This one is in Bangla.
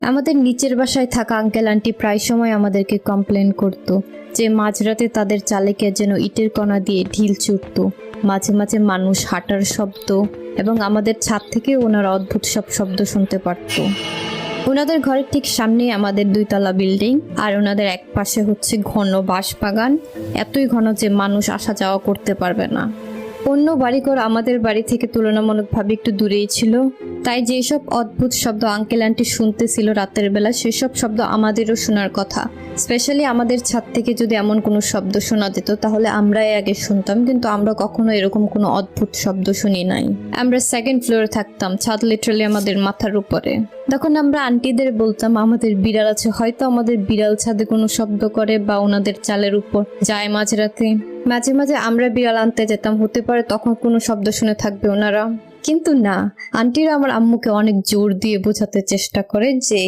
আমাদের নিচের বাসায় থাকা আঙ্কেল আন্টি প্রায় সময় আমাদেরকে কমপ্লেন করত যে মাঝরাতে তাদের চালেকে যেন ইটের কণা দিয়ে ঢিল ছুটত। মাঝে মাঝে মানুষ হাঁটার শব্দ এবং আমাদের ছাদ থেকে ওনারা অদ্ভুত সব শব্দ শুনতে পারত। ওনাদের ঘরের ঠিক সামনেই আমাদের 2 তলা বিল্ডিং, আর ওনাদের এক পাশে হচ্ছে ঘন বাঁশবাগান, এতই ঘন যে মানুষ আসা যাওয়া করতে পারবে না। অন্য বাড়িঘর আমাদের বাড়ি থেকে তুলনামূলকভাবে একটু দূরেই ছিল, তাই যেসব অদ্ভুত শব্দ আঙ্কেল আন্টি শুনতেছিল রাতের বেলা, সেসব শব্দ আমাদেরও শোনার কথা। স্পেশালি আমাদের ছাদ থেকে যদি এমন কোনো শব্দ শোনা যেত তাহলে আমরাই আগে শুনতাম, কিন্তু আমরা কখনো এরকম কোনো অদ্ভুত শব্দ শুনি নাই। আমরা 2nd ফ্লোরে থাকতাম, ছাদ লিটারালি আমাদের মাথার উপরে। তখন আমরা আন্টিদের বলতাম আমাদের বিড়াল আছে, হয়তো আমাদের বিড়াল ছাদে কোনো শব্দ করে বা ওনাদের চালের উপর যায় মাঝরাতে। মাঝে মাঝে আমরা বিড়াল আনতে যেতাম, হতে পারে তখন কোনো শব্দ শুনে থাকবে ওনারা। কিন্তু না, আন্টিরা আমার আম্মুকে অনেক জোর দিয়ে বোঝাতে চেষ্টা করে যে